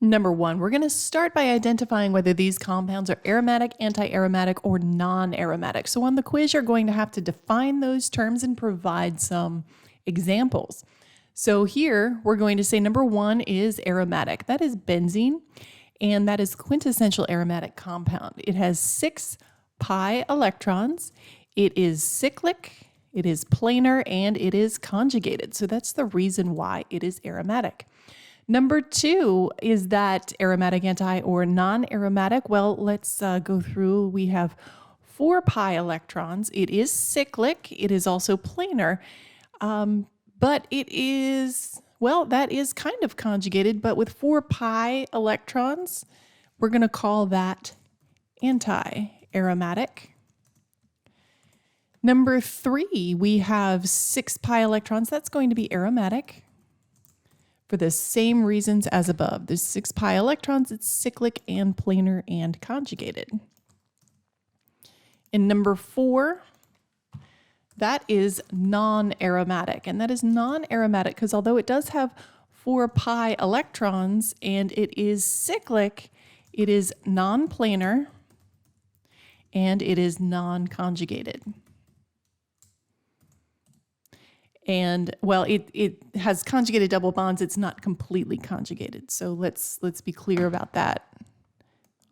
Number one, we're going to start by identifying whether these compounds are aromatic, anti-aromatic, or non-aromatic. So on the quiz, you're going to have to define those terms and provide some examples. So here, we're going to say number one is aromatic. That is benzene, and that is quintessential aromatic compound. It has 6 pi electrons. It is cyclic, it is planar, and it is conjugated. So that's the reason why it is aromatic. Number two, is that aromatic, anti, or non-aromatic? Well, let's go through. We have 4 pi electrons. It is cyclic. It is also planar. But it is, well, that is kind of conjugated, but with 4 pi electrons, we're going to call that anti-aromatic. Number three, we have 6 pi electrons. That's going to be aromatic for the same reasons as above. There's 6 pi electrons. It's cyclic and planar and conjugated. And number four, that is non-aromatic. And that is non-aromatic because although it does have 4 pi electrons and it is cyclic, it is non-planar and it is non-conjugated. And well, it has conjugated double bonds. It's not completely conjugated. So let's be clear about that.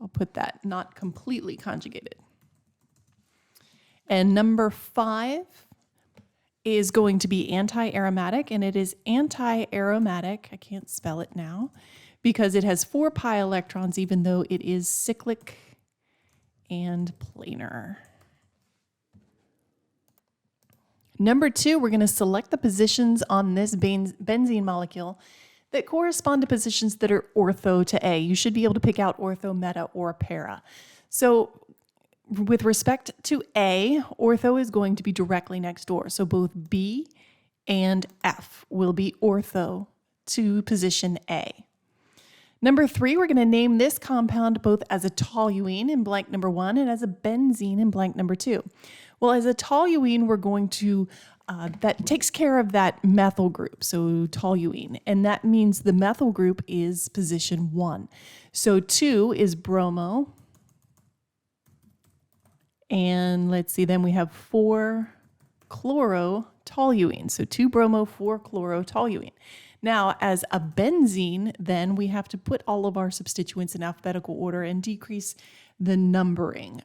I'll put that, not completely conjugated. And number five is going to be anti-aromatic, and it is anti-aromatic. I can't spell it now because it has 4 pi electrons, even though it is cyclic and planar. Number two, we're going to select the positions on this benzene molecule that correspond to positions that are ortho to A. You should be able to pick out ortho, meta, or para. So with respect to A, ortho is going to be directly next door. So both B and F will be ortho to position A. Number three, we're going to name this compound both as a toluene in blank number one and as a benzene in blank number two. Well, as a toluene, we're going to, that takes care of that methyl group, so toluene, and that means the methyl group is position 1. So 2 is bromo, and let's see, then we have 4-chlorotoluene, so 2-bromo, 4-chlorotoluene. Now, as a benzene, then we have to put all of our substituents in alphabetical order and decrease the numbering.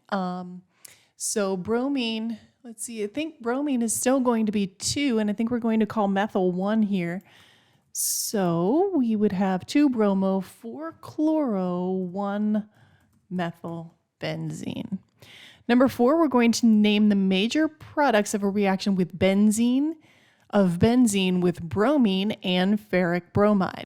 So bromine, let's see, I think bromine is still going to be 2, and I think we're going to call methyl 1 here. So we would have 2-bromo, 4-chloro, 1-methylbenzene. Number 4, we're going to name the major products of a reaction with benzene with bromine and ferric bromide.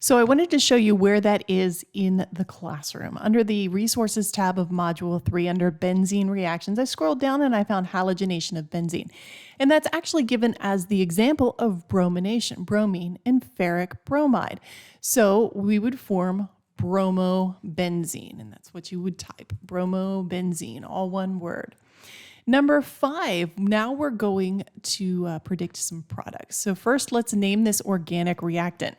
So I wanted to show you where that is in the classroom. Under the Resources tab of Module 3, under Benzene Reactions, I scrolled down and I found halogenation of benzene. And that's actually given as the example of bromination, bromine and ferric bromide. So we would form bromobenzene, and that's what you would type, bromobenzene, all one word. Number 5, now we're going to predict some products. So first, let's name this organic reactant.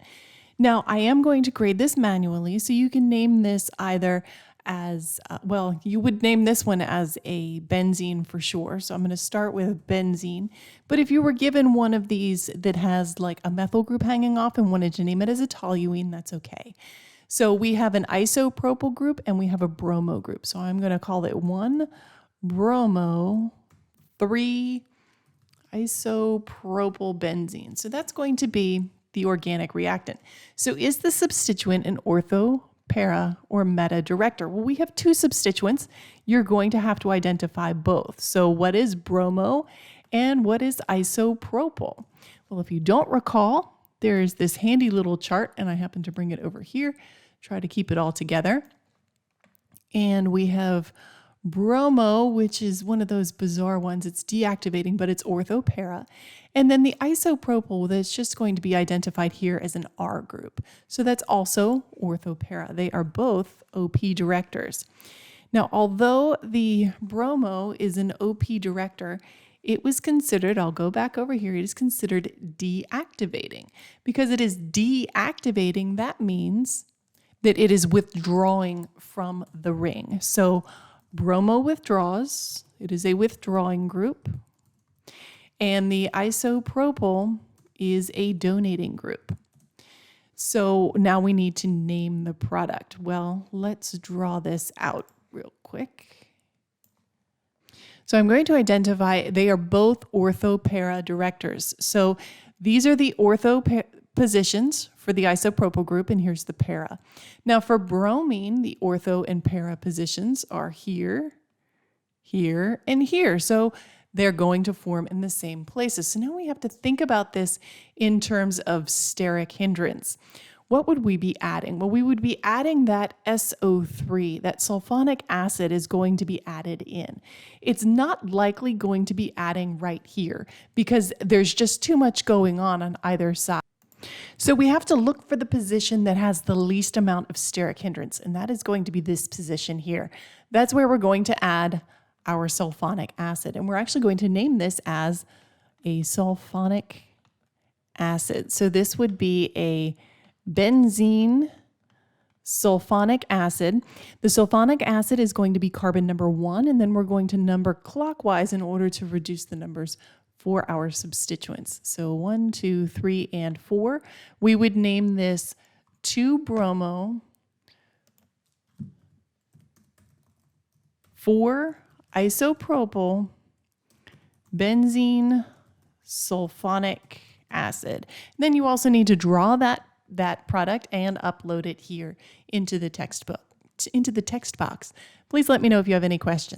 Now, I am going to grade this manually, so you can name this either as, well, you would name this one as a benzene for sure. So I'm going to start with benzene. But if you were given one of these that has like a methyl group hanging off and wanted to name it as a toluene, that's okay. So we have an isopropyl group and we have a bromo group. So I'm going to call it 1-bromo, 3-isopropyl benzene. So that's going to be the organic reactant. So is the substituent an ortho, para, or meta director? Well, we have 2 substituents. You're going to have to identify both. So what is bromo and what is isopropyl? Well, if you don't recall, there's this handy little chart, and I happen to bring it over here, try to keep it all together. And we have bromo, which is one of those bizarre ones. It's deactivating, but it's ortho-para. And then the isopropyl, that's just going to be identified here as an R group. So that's also ortho-para. They are both OP directors. Now, although the bromo is an OP director, it was considered, I'll go back over here, it is considered deactivating. Because it is deactivating, that means that it is withdrawing from the ring. So bromo withdraws, it is a withdrawing group, and the isopropyl is a donating group. So now we need to name the product. Well, let's draw this out real quick. So I'm going to identify, they are both ortho-para directors. So these are the ortho positions for the isopropyl group, and here's the para. Now for bromine, the ortho and para positions are here, here, and here. So they're going to form in the same places. So now we have to think about this in terms of steric hindrance. What would we be adding? Well, we would be adding that SO3, that sulfonic acid is going to be added in. It's not likely going to be adding right here because there's just too much going on either side. So we have to look for the position that has the least amount of steric hindrance, and that is going to be this position here. That's where we're going to add our sulfonic acid, and we're actually going to name this as a sulfonic acid. So this would be a benzene sulfonic acid. The sulfonic acid is going to be carbon number 1, and then we're going to number clockwise in order to reduce the numbers for our substituents. So 1, 2, 3, and 4. We would name this 2-bromo 4-isopropyl benzene sulfonic acid. Then you also need to draw that product and upload it here into the text box. Please let me know if you have any questions.